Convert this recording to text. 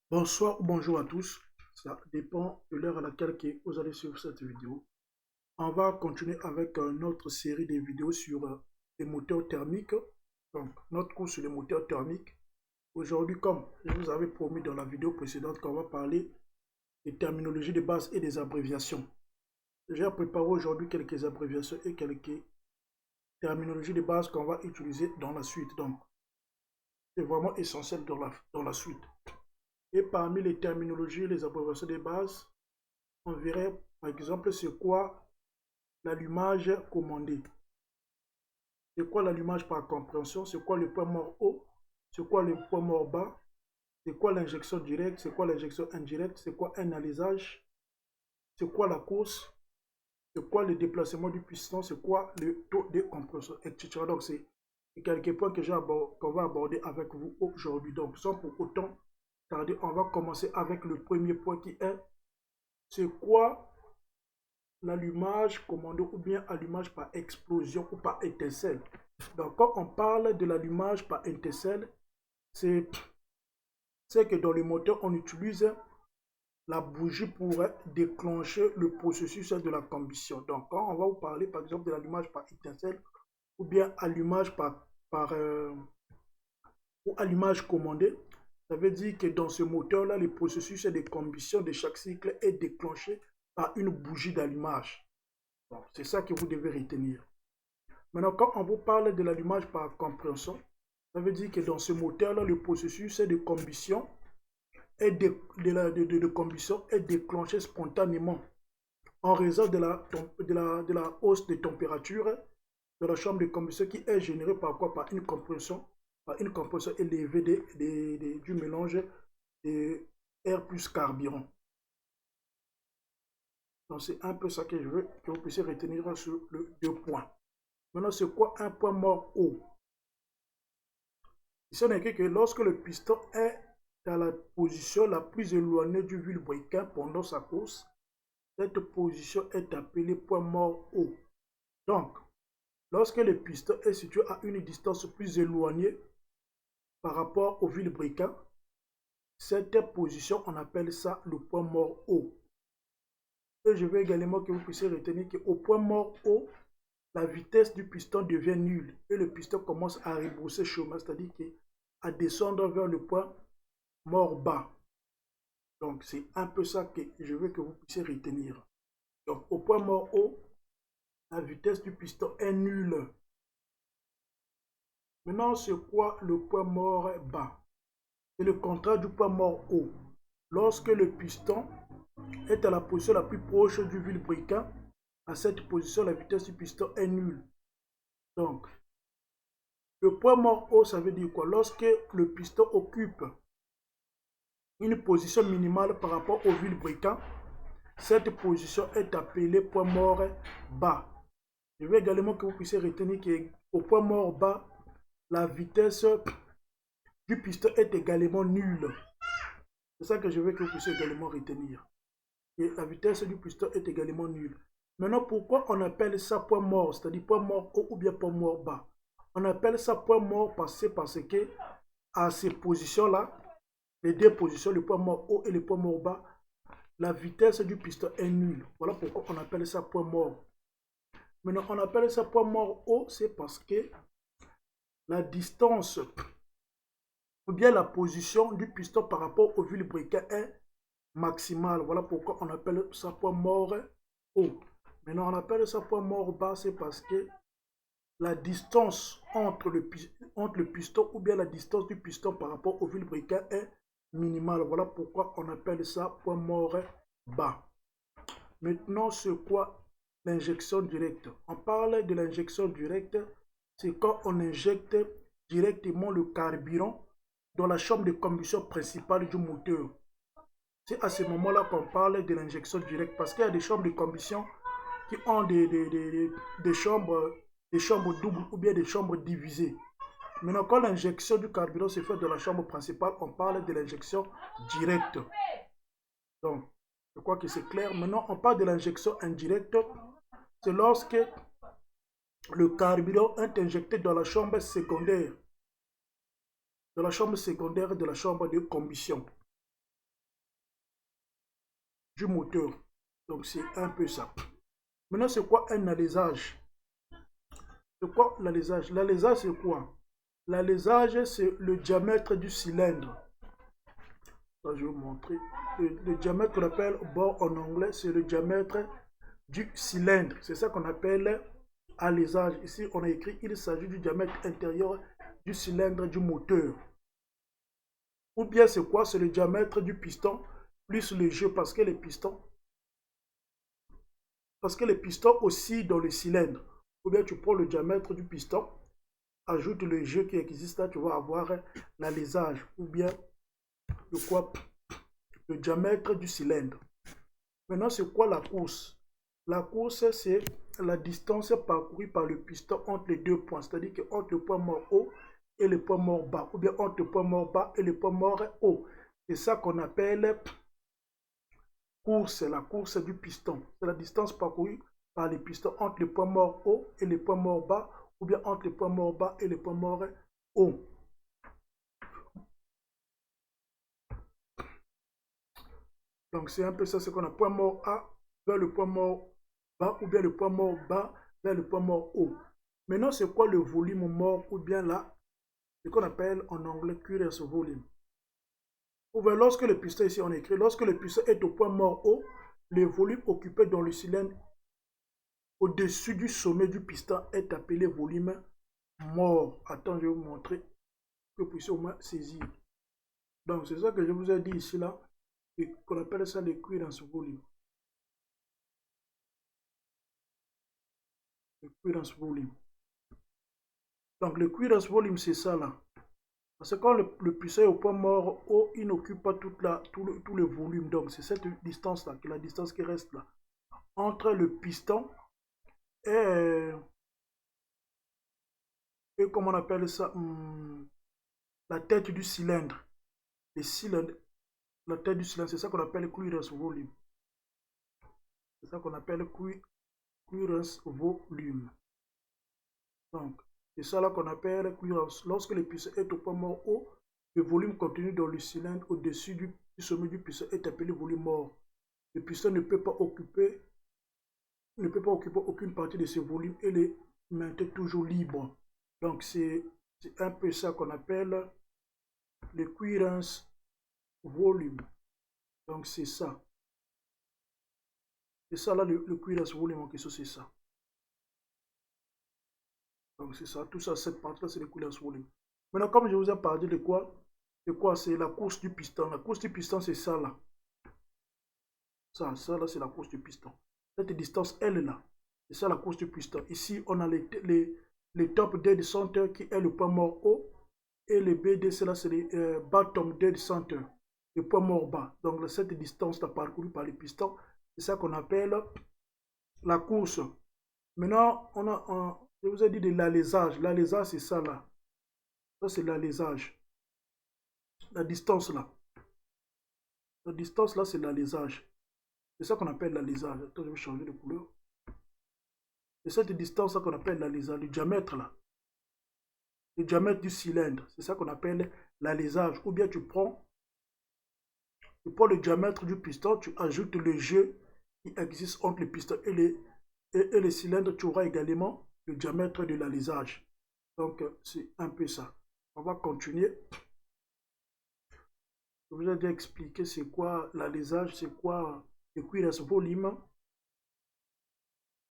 Bonsoir ou bonjour à tous, ça dépend de l'heure à laquelle vous allez suivre cette vidéo. On va continuer avec notre série de vidéos sur les moteurs thermiques. Donc, notre cours sur les moteurs thermiques. Aujourd'hui, comme je vous avais promis dans la vidéo précédente, qu'on va parler des terminologies de base et des abréviations. J'ai préparé aujourd'hui quelques abréviations et quelques terminologies de base qu'on va utiliser dans la suite. Donc, c'est vraiment essentiel dans la suite. Et parmi les terminologies et les abréviations de base, on verrait par exemple c'est quoi l'allumage commandé. C'est quoi l'allumage par compréhension, c'est quoi le point mort haut, c'est quoi le point mort bas, c'est quoi l'injection directe, c'est quoi l'injection indirecte, c'est quoi un alésage, c'est quoi la course, c'est quoi le déplacement du piston, c'est quoi le taux de compression, etc. Donc c'est quelques points qu'on va aborder avec vous aujourd'hui. Donc sans pour autant tarder, on va commencer avec le premier point qui est c'est quoi l'allumage commandé ou bien allumage par explosion ou par étincelle. Donc quand on parle de l'allumage par étincelle, c'est que dans le moteur, on utilise la bougie pour déclencher le processus de la combustion. Donc quand on va vous parler par exemple de l'allumage par étincelle ou bien allumage ou allumage commandé, ça veut dire que dans ce moteur-là, le processus de combustion de chaque cycle est déclenché par une bougie d'allumage. Bon, c'est ça que vous devez retenir. Maintenant, quand on vous parle de l'allumage par compréhension, ça veut dire que dans ce moteur-là, le processus de combustion combustion est déclenché spontanément en raison de la hausse de température de la chambre de combustion qui est générée par quoi? Par une compression élevée du mélange de air plus carburant. Donc c'est un peu ça que je veux que vous puissiez retenir sur le deux points. Maintenant, c'est quoi un point mort haut? Ici, on écrit que lorsque le piston est dans la position la plus éloignée du vilebrequin pendant sa course, cette position est appelée point mort haut. Donc, lorsque le piston est situé à une distance plus éloignée par rapport au vilebrequin, cette position, on appelle ça le point mort haut. Et je veux également que vous puissiez retenir qu'au point mort haut, la vitesse du piston devient nulle et le piston commence à rebrousser chemin, c'est-à-dire à descendre vers le point mort bas. Donc, c'est un peu ça que je veux que vous puissiez retenir. Donc, au point mort haut, la vitesse du piston est nulle. Maintenant, c'est quoi le point mort bas? C'est le contraire du point mort haut. Lorsque le piston est à la position la plus proche du vilebrequin, à cette position, la vitesse du piston est nulle. Donc, le point mort haut, ça veut dire quoi? Lorsque le piston occupe une position minimale par rapport au vilebrequin, cette position est appelée point mort bas. Je veux également que vous puissiez retenir qu'au point mort bas, la vitesse du piston est également nulle. C'est ça que je veux que vous puissiez également retenir. Et la vitesse du piston est également nulle. Maintenant, pourquoi on appelle ça point mort, c'est-à-dire point mort haut ou bien point mort bas? On appelle ça point mort parce que à ces positions-là, les deux positions, le point mort haut et le point mort bas, la vitesse du piston est nulle. Voilà pourquoi on appelle ça point mort. Maintenant, on appelle ça point mort haut, c'est parce que la distance ou bien la position du piston par rapport au vilebrequin est maximale. Voilà pourquoi on appelle ça point mort haut. Maintenant, on appelle ça point mort bas, c'est parce que la distance entre le piston ou bien la distance du piston par rapport au vilebrequin est minimale. Voilà pourquoi on appelle ça point mort bas. Maintenant, c'est quoi l'injection directe? On parle de l'injection directe, c'est quand on injecte directement le carburant dans la chambre de combustion principale du moteur. C'est à ce moment-là qu'on parle de l'injection directe parce qu'il y a des chambres de combustion qui ont des chambres doubles ou bien des chambres divisées. Maintenant, quand l'injection du carburant se fait dans la chambre principale, on parle de l'injection directe. Donc, je crois que c'est clair. Maintenant, on parle de l'injection indirecte. C'est lorsque le carburant est injecté dans la chambre secondaire. De la chambre de combustion. du moteur. Donc c'est un peu ça. Maintenant, c'est quoi un alésage? C'est quoi l'alésage? L'alésage, c'est quoi? L'alésage, c'est le diamètre du cylindre. Ça, je vais vous montrer. Le diamètre qu'on appelle bore en anglais, c'est le diamètre du cylindre. C'est ça qu'on appelle alésage. Ici, on a écrit, il s'agit du diamètre intérieur du cylindre du moteur. Ou bien c'est quoi? C'est le diamètre du piston plus le jeu parce que les pistons oscillent dans le cylindre. Ou bien tu prends le diamètre du piston, ajoute le jeu qui existe là, tu vas avoir l'alésage. Ou bien le quoi? Le diamètre du cylindre. Maintenant, c'est quoi la course? La course, c'est la distance parcourue par le piston entre les deux points. C'est-à-dire que entre le point mort haut et le point mort bas. Ou bien entre le point mort bas et le point mort haut. C'est ça qu'on appelle course, la course du piston. C'est la distance parcourue par les pistons entre le point mort haut et le point mort bas. Ou bien entre le point mort bas et le point mort haut. Donc c'est un peu ça, c'est qu'on a point mort A vers le point mort bas ou bien le point mort bas vers le point mort haut. Maintenant, c'est quoi le volume mort ou bien là, ce qu'on appelle en anglais curious volume. Ou bien lorsque le piston, ici on écrit, lorsque le piston est au point mort haut, le volume occupé dans le cylindre au-dessus du sommet du piston est appelé volume mort. Attends, je vais vous montrer que vous puissiez au moins saisir. Donc c'est ça que je vous ai dit ici là. Et qu'on appelle ça le clearance volume. Le clearance volume. Donc le clearance volume, c'est ça là. Parce que quand le piston est au point mort haut, il n'occupe pas tout le volume. Donc c'est cette distance là, qui est la distance qui reste là. Entre le piston et comment on appelle ça, la tête du cylindre. Le cylindre, la tête du cylindre, c'est ça qu'on appelle clearance volume. C'est ça qu'on appelle clearance volume. Donc, c'est ça là qu'on appelle clearance. Lorsque le piston est au point mort haut, le volume contenu dans le cylindre au-dessus du sommet du piston est appelé volume mort. Le piston ne peut pas occuper aucune partie de ce volume et les maintenir toujours libre. Donc, c'est un peu ça qu'on appelle le clearance volume. Donc, c'est ça. C'est ça là le clearance volume en question, c'est ça. Donc, c'est ça. Tout ça, cette partie-là, c'est le clearance volume. Maintenant, comme je vous ai parlé de quoi? C'est la course du piston. La course du piston, c'est ça là. Ça là, c'est la course du piston. Cette distance, elle est là. C'est ça la course du piston. Ici, on a les top dead center qui est le point mort haut. Et les BD, c'est là, c'est les bottom dead center. Le point mort bas. Donc, cette distance là parcourue par les pistons, c'est ça qu'on appelle la course. Maintenant, je vous ai dit de l'alésage. L'alésage, c'est ça là. Ça, c'est l'alésage. La distance là. La distance là, c'est l'alésage. C'est ça qu'on appelle l'alésage. Attends, je vais changer de couleur. C'est cette distance là qu'on appelle l'alésage. Le diamètre là. Le diamètre du cylindre. C'est ça qu'on appelle l'alésage. Ou bien tu prends le diamètre du piston, tu ajoutes le jeu qui existe entre le piston et le cylindre. Tu auras également le diamètre de l'alésage. Donc, c'est un peu ça. On va continuer. Je vous ai déjà expliqué c'est quoi l'alésage, c'est quoi le clearance volume.